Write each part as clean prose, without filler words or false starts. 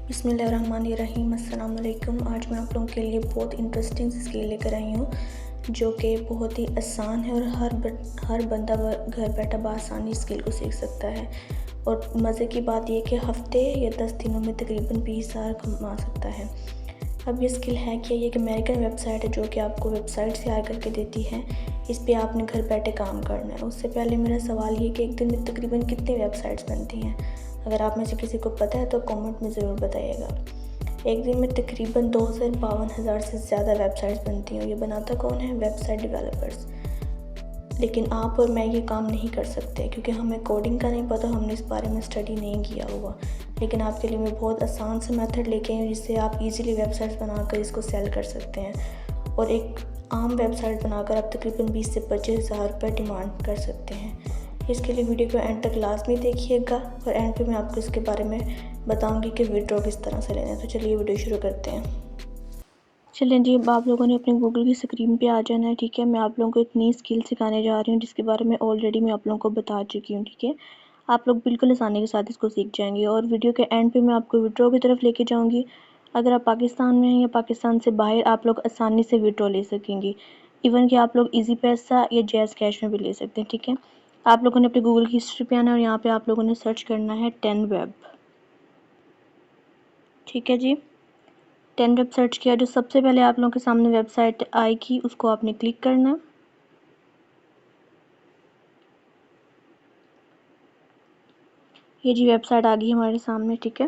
बिस्मिल्लाहिर्रहमानिर्रहीम। अस्सलाम वालेकुम। आज मैं आप लोगों के लिए बहुत इंटरेस्टिंग स्किल लेकर आई हूँ जो कि बहुत ही आसान है और हर बंदा घर बैठा बआसानी स्किल को सीख सकता है। और मज़े की बात यह कि हफ़्ते या 10 दिनों में तकरीबन 20,000 कमा सकता है। अब ये स्किल है क्या? ये एक अमेरिकन वेबसाइट है जो कि आपको वेबसाइट तैयार करके देती है। इस पे आपने घर बैठे काम करना है। उससे पहले मेरा सवाल ये कि एक दिन में तकरीबन कितनी वेबसाइट्स बनती हैं? अगर आप में से किसी को पता है तो कमेंट में ज़रूर बताइएगा। एक दिन में तकरीबन 2 से 52,000 से ज़्यादा वेबसाइट्स बनती हैं। और ये बनाता कौन है? Website developers. लेकिन आप और मैं ये काम नहीं कर सकते क्योंकि हमें कोडिंग का नहीं पता, हमने इस बारे में स्टडी नहीं किया हुआ। लेकिन आपके लिए मैं बहुत आसान सा मेथड लेके आई हूँ जिससे आप इजीली वेबसाइट्स बनाकर इसको सेल कर सकते हैं। और एक आम वेबसाइट बनाकर आप तकरीबन 20 से 25,000 रुपये डिमांड कर सकते हैं। इसके लिए वीडियो को एंड तक लाजमी देखिएगा और एंड पे मैं आपको इसके बारे में बताऊंगी कि विड्रॉ किस तरह से लेना है। तो चलिए वीडियो शुरू करते हैं। चलिए जी, अब आप लोगों ने अपने गूगल की स्क्रीन पे आ जाना है। ठीक है, मैं आप लोगों को एक नई स्किल सिखाने जा रही हूँ जिसके बारे में ऑलरेडी मैं आप लोगों को बता चुकी हूँ। ठीक है, आप लोग बिल्कुल आसानी के साथ इसको सीख जाएंगे। और वीडियो के एंड पे मैं आपको विड्रॉ की तरफ लेके जाऊँगी। अगर आप पाकिस्तान में हैं या पाकिस्तान से बाहर, आप लोग आसानी से विड्रॉ ले सकेंगे। इवन कि आप लोग ईजी पैसा या जैज़ कैश में भी ले सकते हैं। ठीक है, आप लोगों ने अपने गूगल की हिस्ट्री पे आना है और यहाँ पे आप लोगों ने सर्च करना है 10 वेब। ठीक है जी, 10 वेब सर्च किया। जो सबसे पहले आप लोगों के सामने वेबसाइट आएगी उसको आपने क्लिक करना है। ये जी वेबसाइट आ गई हमारे सामने। ठीक है,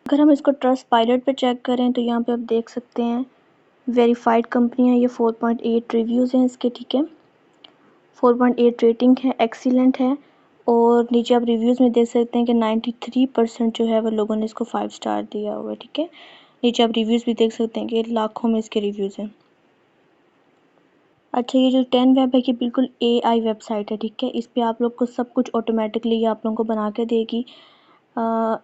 अगर हम इसको ट्रस्ट पायलट पे चेक करें तो यहाँ पे आप देख सकते हैं वेरीफाइड कंपनी है। ये 4.8 रिव्यूज़ हैं इसके। ठीक है, 4.8 रेटिंग है, एक्सीलेंट है। और नीचे आप रिव्यूज़ में देख सकते हैं कि 93% जो है वो लोगों ने इसको 5 स्टार दिया हुआ है। ठीक है, नीचे आप रिव्यूज़ भी देख सकते हैं कि लाखों में इसके रिव्यूज़ हैं। अच्छा, ये जो 10 वेब है ये बिल्कुल AI वेबसाइट है। ठीक है, इस पे आप लोग को सब कुछ ऑटोमेटिकली आप लोगों को बना के देगी।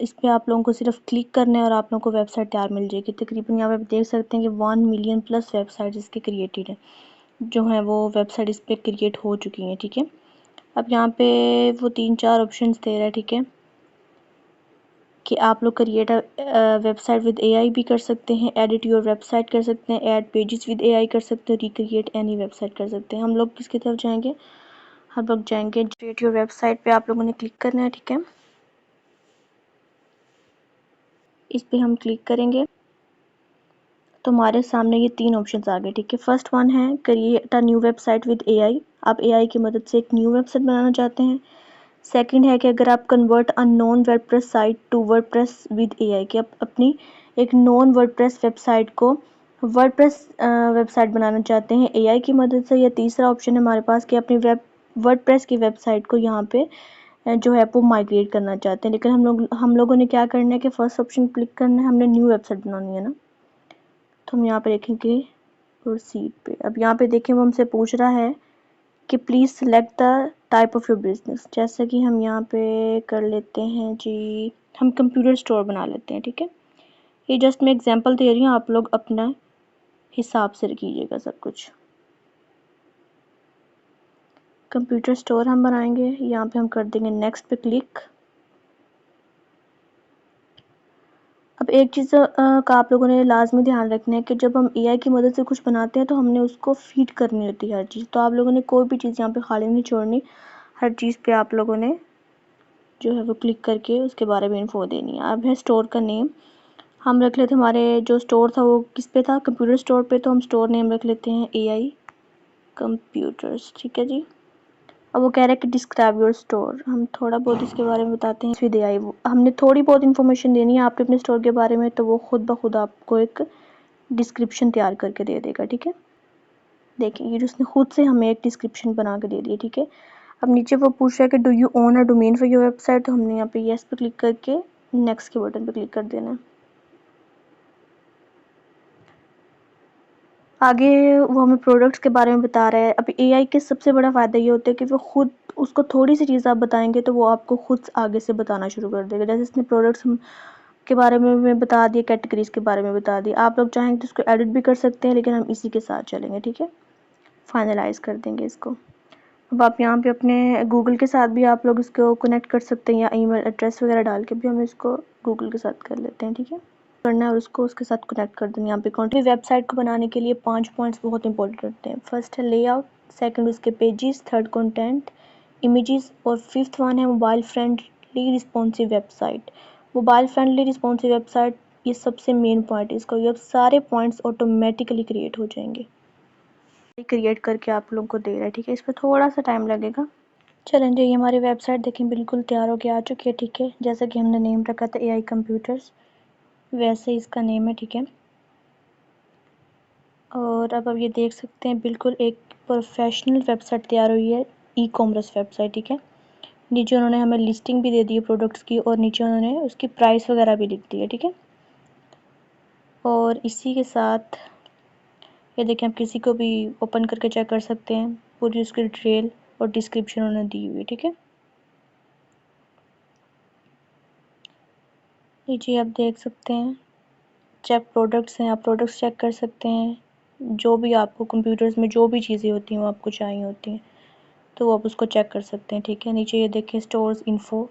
इस पे आप लोगों को सिर्फ क्लिक करना है और आप लोगों को वेबसाइट तैयार मिल जाएगी। तकरीबन यहाँ पे आप देख सकते हैं कि 1 मिलियन प्लस वेबसाइट इसके क्रिएटेड हैं, जो हैं वो वेबसाइट इस पर क्रिएट हो चुकी हैं। ठीक है, अब यहाँ पे वो 3-4 ऑप्शन दे रहा है। ठीक है, कि आप लोग क्रिएट वेबसाइट विद AI भी कर सकते हैं, एडिट योर वेबसाइट कर सकते हैं, ऐड पेजेस विद AI कर सकते हैं, रिक्रिएट एनी वेबसाइट कर सकते हैं। हम लोग किसकी तरफ जाएंगे? हम लोग जाएंगे क्रिएट योर वेबसाइट पे। आप लोगों ने क्लिक करना है। ठीक है, इस पे हम क्लिक करेंगे तो हमारे सामने ये 3 ऑप्शंस आ गए। ठीक है, फर्स्ट वन है create a new website with AI। आप AI की मदद से एक न्यू वेबसाइट बनाना चाहते हैं। सेकंड है कि अगर आप convert a non WordPress site to WordPress with AI, कि आप अपनी एक नॉन वर्डप्रेस वेबसाइट को वर्डप्रेस वेबसाइट बनाना चाहते हैं AI की मदद से। या तीसरा ऑप्शन है हमारे पास कि अपनी वर्डप्रेस की वेबसाइट को यहाँ पे जो है वो माइग्रेट करना चाहते हैं। लेकिन हम लोगों ने क्या करना है कि फर्स्ट ऑप्शन क्लिक करना है, हमने न्यू वेबसाइट बनानी है ना। तो हम यहाँ पे देखेंगे प्रोसीड पे। अब यहाँ पे देखें वो हमसे पूछ रहा है कि please select the type of your business. जैसा कि हम यहाँ पे कर लेते हैं जी, हम कंप्यूटर स्टोर बना लेते हैं। ठीक है, ये जस्ट मैं एग्जांपल दे रही हूँ, आप लोग अपना हिसाब से कीजिएगा सब कुछ। कंप्यूटर स्टोर हम बनाएंगे, यहाँ पे हम कर देंगे नेक्स्ट पे क्लिक। अब एक चीज़ का आप लोगों ने लाजमी ध्यान रखना है कि जब हम AI की मदद से कुछ बनाते हैं तो हमने उसको फीड करनी होती है हर चीज़। तो आप लोगों ने कोई भी चीज़ यहाँ पे खाली नहीं छोड़नी, हर चीज़ पे आप लोगों ने जो है वो क्लिक करके उसके बारे में इन्फो देनी है। अब है स्टोर का नेम, हम रख लेते हैं, हमारे जो स्टोर था वो किस पे था? कंप्यूटर स्टोर पे। तो हम स्टोर नेम रख लेते हैं AI कंप्यूटर्स। ठीक है जी, अब वो कह रहा है कि डिस्क्राइब योर स्टोर। हम थोड़ा बहुत इसके बारे में बताते हैं विद AI। हमने थोड़ी बहुत इन्फॉर्मेशन देनी है आपके अपने स्टोर के बारे में, तो वो खुद ब खुद आपको एक डिस्क्रिप्शन तैयार करके दे देगा। ठीक है, देखिए ये उसने खुद से हमें एक डिस्क्रिप्शन बना के दे दी है। ठीक है, अब नीचे वो पूछ रहा है कि do you own a domain for your website. तो हमने यहाँ पे येस पे क्लिक करके नेक्स्ट के बटन पे क्लिक कर देना है। आगे वो हमें प्रोडक्ट्स के बारे में बता रहा है। अब AI के सबसे बड़ा फ़ायदा ये होता है कि वो खुद, उसको थोड़ी सी चीज़ आप बताएंगे तो वो आपको खुद आगे से बताना शुरू कर देगा। जैसे इसने प्रोडक्ट्स के बारे में बता दिए, कैटेगरीज के बारे में बता दिए। आप लोग चाहेंगे तो इसको एडिट भी कर सकते हैं, लेकिन हम इसी के साथ चलेंगे। ठीक है, फाइनलाइज़ कर देंगे इसको। अब आप यहाँ पे अपने गूगल के साथ भी आप लोग इसको कनेक्ट कर सकते हैं या ईमेल एड्रेस वगैरह डाल के भी हम इसको गूगल के साथ कर लेते हैं। ठीक है, करना है और उसको उसके साथ कनेक्ट कर देना। यहाँ पे कंटेंट वेबसाइट को बनाने के लिए 5 पॉइंट्स बहुत इंपॉर्टेंट होते हैं। फर्स्ट है लेआउट, सेकंड उसके पेजेस, थर्ड कंटेंट, इमेजेस और फिफ्थ वन है mobile friendly responsive website. Mobile friendly responsive website ये सबसे मेन पॉइंट है। इसको ये सारे पॉइंट्स ऑटोमेटिकली क्रिएट हो जाएंगे। क्रिएट करके आप लोगों को दे रहा है, ठीक है। इस पर थोड़ा सा टाइम लगेगा। चलें जी, ये हमारी वेबसाइट देखें बिल्कुल तैयार होके आ चुकी है, ठीक है। जैसा कि हमने नेम रखा था AI कंप्यूटर्स, वैसे इसका नेम है, ठीक है। और अब आप ये देख सकते हैं बिल्कुल एक प्रोफेशनल वेबसाइट तैयार हुई है, ई-कॉमर्स वेबसाइट, ठीक है। नीचे उन्होंने हमें लिस्टिंग भी दे दी है प्रोडक्ट्स की और नीचे उन्होंने उसकी प्राइस वगैरह भी लिख दी है, ठीक है। और इसी के साथ ये देखें, आप किसी को भी ओपन करके चेक कर सकते हैं, पूरी उसकी डिटेल और डिस्क्रिप्शन उन्होंने दी हुई है, ठीक है। नीचे आप देख सकते हैं चेक प्रोडक्ट्स हैं, आप प्रोडक्ट्स चेक कर सकते हैं। जो भी आपको कंप्यूटर्स में जो भी चीज़ें होती हैं वो आपको चाहिए होती हैं तो आप उसको चेक कर सकते हैं, ठीक है। नीचे ये देखें स्टोर्स इन्फो,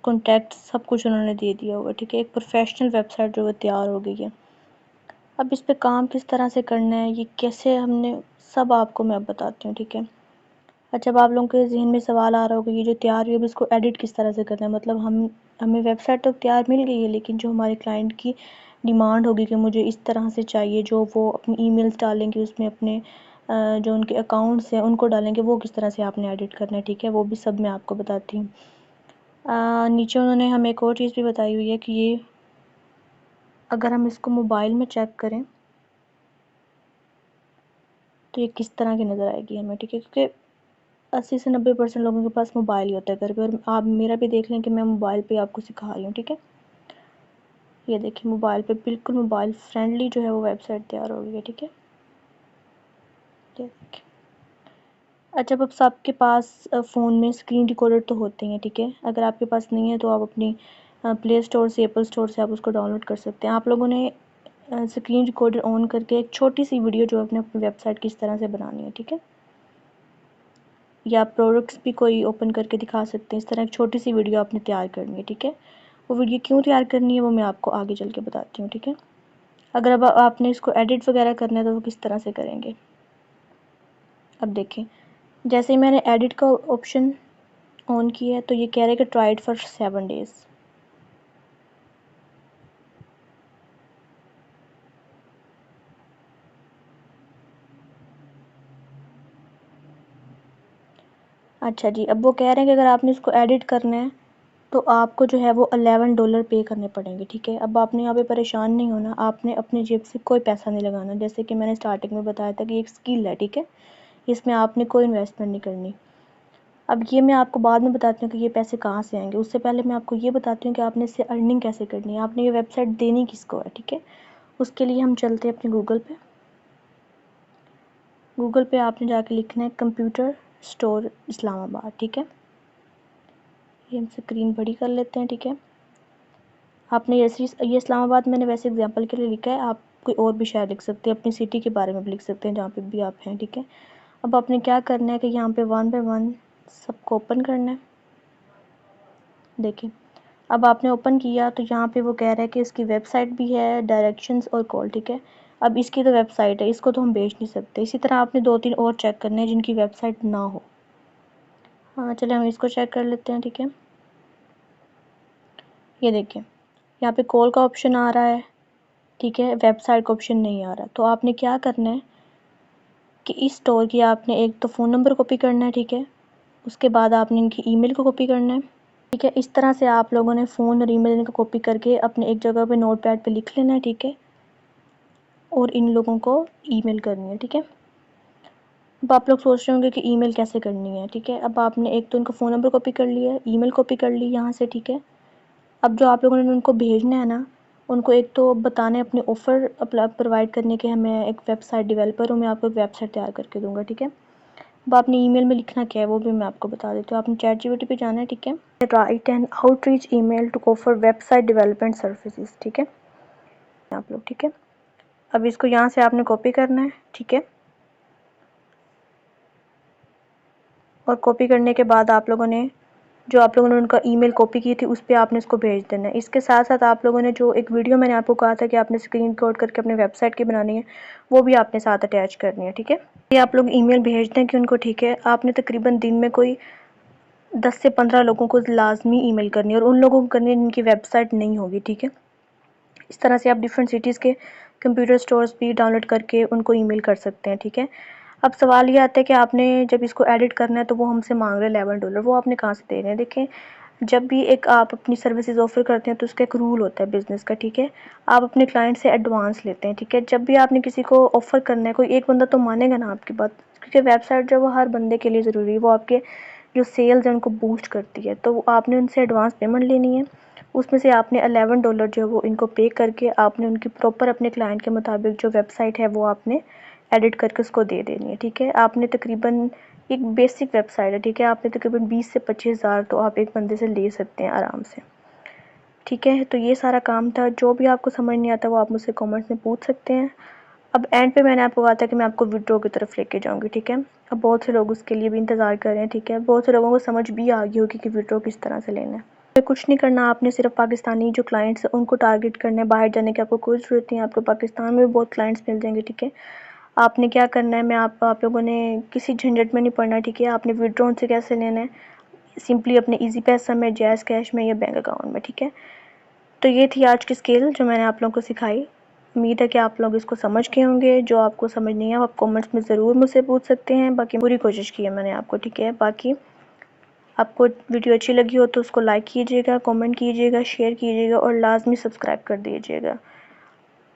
कॉन्टैक्ट, सब कुछ उन्होंने दे दिया होगा, ठीक है। एक प्रोफेशनल वेबसाइट जो है तैयार हो गई है। अब इस पे काम किस तरह से करना है, ये कैसे हमने, सब आपको मैं अब बताती हूँ, ठीक है। अच्छा, अब आप लोगों के ज़हन में सवाल आ रहा होगा ये जो तैयार हुई है अब इसको एडिट किस तरह से करना है। मतलब हमें वेबसाइट तो तैयार मिल गई है, लेकिन जो हमारे क्लाइंट की डिमांड होगी कि मुझे इस तरह से चाहिए, जो वो अपनी ईमेल्स डालेंगे उसमें अपने जो उनके अकाउंट्स हैं उनको डालेंगे, वो किस तरह से आपने एडिट करना है, ठीक है। वो भी सब मैं आपको बताती हूँ। नीचे उन्होंने हमें एक और चीज़ भी बताई हुई है कि ये अगर हम इसको मोबाइल में चेक करें तो ये किस तरह की नज़र आएगी हमें, ठीक है। क्योंकि 80 से 90% लोगों के पास मोबाइल ही होता है घर पे, और आप मेरा भी देख लें कि मैं मोबाइल पे आपको सिखा रही हूँ, ठीक है। ये देखिए मोबाइल पे बिल्कुल मोबाइल फ्रेंडली जो है वो वेबसाइट तैयार हो गई है, ठीक है। ये देखिए। अच्छा, अब सबके पास फ़ोन में स्क्रीन रिकॉर्डर तो होते हैं, ठीक है। अगर आपके पास नहीं है तो आप अपनी प्ले स्टोर से, एप्पल स्टोर से आप उसको डाउनलोड कर सकते हैं। आप लोगों ने स्क्रीन रिकॉर्डर ऑन करके एक छोटी सी वीडियो जो अपने अपनी वेबसाइट की इस तरह से बनानी है, ठीक है। या प्रोडक्ट्स भी कोई ओपन करके दिखा सकते हैं। इस तरह एक छोटी सी वीडियो आपने तैयार करनी है, ठीक है। वो वीडियो क्यों तैयार करनी है वो मैं आपको आगे चल के बताती हूँ, ठीक है। अगर अब आपने इसको एडिट वगैरह करना है तो वो किस तरह से करेंगे, अब देखें। जैसे ही मैंने एडिट का ऑप्शन ऑन किया है तो ये कह रहा है कि ट्राई इट फॉर 7 डेज़। अच्छा जी, अब वो कह रहे हैं कि अगर आपने इसको एडिट करना है तो आपको जो है वो $11 पे करने पड़ेंगे, ठीक है। अब आपने यहाँ पे परेशान नहीं होना, आपने अपनी जेब से कोई पैसा नहीं लगाना। जैसे कि मैंने स्टार्टिंग में बताया था कि एक स्किल है, ठीक है। इसमें आपने कोई इन्वेस्टमेंट नहीं करनी। अब ये मैं आपको बाद में बताती हूँ कि ये पैसे कहाँ से आएंगे। उससे पहले मैं आपको ये बताती हूँ कि आपने इससे अर्निंग कैसे करनी है, आपने ये वेबसाइट देनी किसको है, ठीक है। उसके लिए हम चलते हैं अपने गूगल पे। गूगल पे आपने जाके लिखना है कंप्यूटर स्टोर इस्लामाबाद, ठीक है। ये हम स्क्रीन बड़ी कर लेते हैं, ठीक है। आपने ये इस्लामाबाद मैंने वैसे एग्जांपल के लिए लिखा है, आप कोई और भी शायद लिख सकते हैं, अपनी सिटी के बारे में भी लिख सकते हैं जहाँ पे भी आप हैं, ठीक है। अब आपने क्या करना है कि यहाँ पे 1 बाय 1 सबको ओपन करना है। देखिए, अब आपने ओपन किया तो यहाँ पे वो कह रहा है कि इसकी वेबसाइट भी है, डायरेक्शंस और कॉल, ठीक है। अब इसकी तो वेबसाइट है, इसको तो हम बेच नहीं सकते। इसी तरह आपने 2-3 और चेक करने हैं जिनकी वेबसाइट ना हो। हाँ, चलिए हम इसको चेक कर लेते हैं, ठीक है। ये देखिए, यहाँ पे कॉल का ऑप्शन आ रहा है, ठीक है, वेबसाइट का ऑप्शन नहीं आ रहा। तो आपने क्या करना है कि इस स्टोर की आपने एक तो फ़ोन नंबर कॉपी करना है, ठीक है। उसके बाद आपने इनकी ईमेल को कॉपी करना है, ठीक है। इस तरह से आप लोगों ने फ़ोन और ईमेल इनका कॉपी करके अपने एक जगह पे नोटपैड पे लिख लेना है, ठीक है। और इन लोगों को ईमेल करनी है, ठीक है। अब आप लोग सोच रहे होंगे कि ईमेल कैसे करनी है, ठीक है। अब आपने एक तो इनका फ़ोन नंबर कॉपी कर लिया है, ईमेल कॉपी कर ली यहाँ से, ठीक है। अब जो आप लोगों ने उनको भेजना है ना, उनको एक तो बताना है अपने ऑफ़र प्रोवाइड करने के, मैं एक वेबसाइट डेवलपर हूँ, मैं आपको एक वेबसाइट तैयार करके दूँगा, ठीक है। अब आपने ईमेल में लिखना क्या है वो भी मैं आपको बता देती हूँ। आपने ChatGPT पे जाना है, ठीक है। Write an outreach email to offer website development services, ठीक है, आप लोग, ठीक है। अब इसको यहाँ से आपने कॉपी करना है, ठीक है। और कॉपी करने के बाद आप लोगों ने जो आप लोगों ने उनका ईमेल कॉपी की थी उस पर आपने इसको भेज देना है। इसके साथ साथ आप लोगों ने जो एक वीडियो मैंने आपको कहा था कि आपने स्क्रीन रिकॉर्ड करके अपने वेबसाइट की बनानी है, वो भी आपने साथ अटैच करनी है, ठीक है। ये आप लोग ईमेल भेज दें कि उनको, ठीक है। आपने तकरीबन दिन में कोई 10 से 15 लोगों को लाजमी ईमेल करनी है, और उन लोगों को करनी है जिनकी वेबसाइट नहीं होगी, ठीक है। इस तरह से आप डिफरेंट सिटीज़ के कंप्यूटर स्टोर्स भी डाउनलोड करके उनको ईमेल कर सकते हैं, ठीक है। अब सवाल ये आता है कि आपने जब इसको एडिट करना है तो वो हमसे मांग रहे हैं $11, वो आपने कहाँ से दे रहे हैं। देखें, जब भी एक आप अपनी सर्विसेज ऑफ़र करते हैं तो उसका एक रूल होता है बिज़नेस का, ठीक है। आप अपने क्लाइंट से एडवांस लेते हैं, ठीक है। जब भी आपने किसी को ऑफ़र करना है, कोई एक बंदा तो मानेगा ना आपकी बात, क्योंकि वेबसाइट जो है वो हर बंदे के लिए ज़रूरी है, वो आपके जो सेल्स हैं उनको बूस्ट करती है। तो आपने उनसे एडवांस पेमेंट लेनी है, उसमें से आपने $11 जो है वो इनको पे करके आपने उनकी प्रॉपर अपने क्लाइंट के मुताबिक जो वेबसाइट है वो आपने एडिट करके उसको दे देनी है, ठीक है। आपने तकरीबन एक बेसिक वेबसाइट है, ठीक है, आपने तकरीबन 20 से 25 हज़ार तो आप एक बंदे से ले सकते हैं आराम से, ठीक है। तो ये सारा काम था। जो भी आपको समझ नहीं आता वो आप मुझसे कमेंट्स में पूछ सकते हैं। अब एंड पे मैंने आपको कहा था कि मैं आपको विड्रॉ की तरफ लेके जाऊंगी, ठीक है। अब बहुत से लोग उसके लिए भी इंतज़ार कर रहे हैं, ठीक है। बहुत से लोगों को समझ भी आ गई होगी कि विड्रॉ किस तरह से लेना है। तो कुछ नहीं करना, आपने सिर्फ पाकिस्तानी जो क्लाइंट्स हैं उनको टारगेट करना है। बाहर जाने की आपको कोई ज़रूरत नहीं है, आपको पाकिस्तान में भी बहुत क्लाइंट्स मिल जाएंगे, ठीक है। आपने क्या करना है, मैं आप लोगों ने किसी झंझट में नहीं पड़ना, ठीक है। आपने विड्रॉ उनसे कैसे लेना है, सिंपली अपने ईजी पैसा में, जैज़ कैश में या बैंक अकाउंट में, ठीक है। तो ये थी आज की स्किल जो मैंने आप लोगों को सिखाई। उम्मीद है कि आप लोग इसको समझ गए होंगे। जो आपको समझ नहीं है आप कमेंट्स में ज़रूर मुझसे पूछ सकते हैं। बाकी पूरी कोशिश की है मैंने आपको, ठीक है। बाकी आपको वीडियो अच्छी लगी हो तो उसको लाइक कीजिएगा, कमेंट कीजिएगा, शेयर कीजिएगा और लाजमी सब्सक्राइब कर दीजिएगा।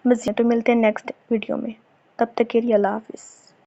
तो मिलते हैं नेक्स्ट वीडियो में, तब तक के लिए अल्लाह हाफ़िज़।